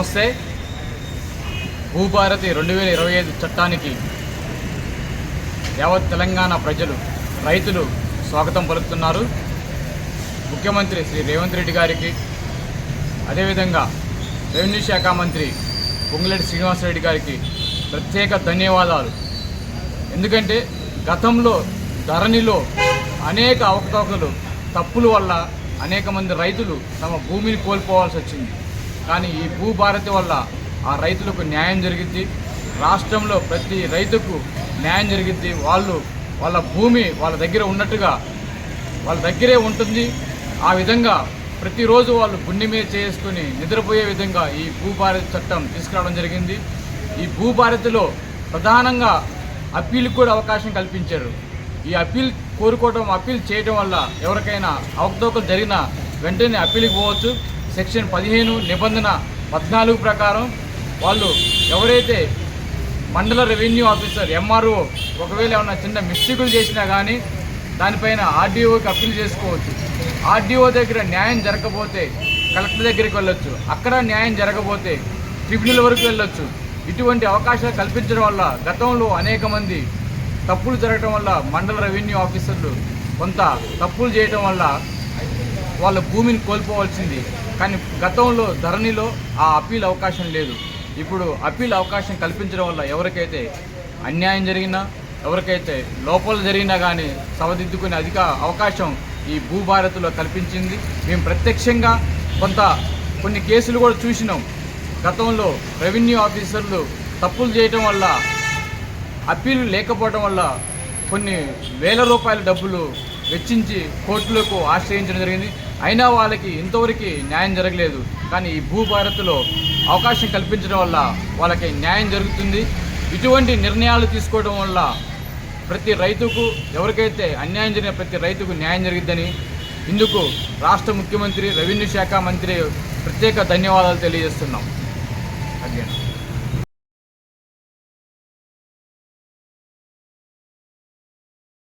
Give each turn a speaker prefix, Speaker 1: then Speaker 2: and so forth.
Speaker 1: నమస్తే. భూభారతి 2025 చట్టానికి యావత్ తెలంగాణ ప్రజలు, రైతులు స్వాగతం పలుకుతున్నారు. ముఖ్యమంత్రి శ్రీ రేవంత్ రెడ్డి గారికి, అదేవిధంగా రెవెన్యూ శాఖ మంత్రి పొంగులేటి శ్రీనివాసరెడ్డి గారికి ప్రత్యేక ధన్యవాదాలు. ఎందుకంటే గతంలో ధరణిలో అనేక అవకతవకలు, తప్పుల వల్ల అనేక మంది రైతులు తమ భూమిని కోల్పోవాల్సి వచ్చింది. కానీ ఈ భూభారతి వల్ల ఆ రైతులకు న్యాయం జరిగిద్ది. రాష్ట్రంలో ప్రతి రైతుకు న్యాయం జరిగిద్ది. వాళ్ళ భూమి వాళ్ళ దగ్గర ఉన్నట్టుగా వాళ్ళ దగ్గరే ఉంటుంది. ఆ విధంగా ప్రతిరోజు వాళ్ళు గుండె మీద చేసుకుని నిద్రపోయే విధంగా ఈ భూభారతి చట్టం తీసుకురావడం జరిగింది. ఈ భూభారతిలో ప్రధానంగా అప్పీల్కి కూడా అవకాశం కల్పించారు. ఈ అప్పీల్ చేయడం వల్ల ఎవరికైనా అవకతవకలు జరిగినా వెంటనే అప్పీల్కి పోవచ్చు. సెక్షన్ 15 నిబంధన 14 ప్రకారం వాళ్ళు ఎవరైతే మండల రెవెన్యూ ఆఫీసర్ MRO ఒకవేళ ఏమైనా చిన్న మిస్టేకులు చేసినా కానీ దానిపైన RDOకి అప్పీల్ చేసుకోవచ్చు. RDO దగ్గర న్యాయం జరగకపోతే కలెక్టర్ దగ్గరికి వెళ్ళొచ్చు. అక్కడ న్యాయం జరగకపోతే ట్రిబ్యునల్ వరకు వెళ్ళొచ్చు. ఇటువంటి అవకాశాలు కల్పించడం వల్ల గతంలో అనేక మంది తప్పులు జరగడం వల్ల మండల రెవెన్యూ ఆఫీసర్లు కొంత తప్పులు చేయడం వల్ల వాళ్ళ భూమిని కోల్పోవాల్సింది. కానీ గతంలో ధరణిలో ఆ అప్పీల్ అవకాశం లేదు. ఇప్పుడు అప్పీల్ అవకాశం కల్పించడం వల్ల ఎవరికైతే అన్యాయం జరిగినా, ఎవరికైతే లోపాలు జరిగినా కానీ సవదిద్దుకునే అవకాశం ఈ భూభారతిలో కల్పించింది. మేము ప్రత్యక్షంగా కొన్ని కేసులు కూడా చూసినాం. గతంలో రెవెన్యూ ఆఫీసర్లు తప్పులు చేయడం వల్ల, అప్పీలు లేకపోవడం వల్ల కొన్ని వేల రూపాయల డబ్బులు వెచ్చించి కోర్టులకు ఆశ్రయించడం జరిగింది. అయినా వాళ్ళకి ఇంతవరకు న్యాయం జరగలేదు. కానీ ఈ భూభారతిలో అవకాశం కల్పించడం వల్ల వాళ్ళకి న్యాయం జరుగుతుంది. ఇటువంటి నిర్ణయాలు తీసుకోవడం వల్ల ప్రతి రైతుకు, ఎవరికైతే అన్యాయం జరిగిన ప్రతి రైతుకు న్యాయం జరిగిద్దని ఇందుకు రాష్ట్ర ముఖ్యమంత్రి, రెవెన్యూ శాఖ మంత్రి ప్రత్యేక ధన్యవాదాలు తెలియజేస్తున్నాం. అధ్యయనం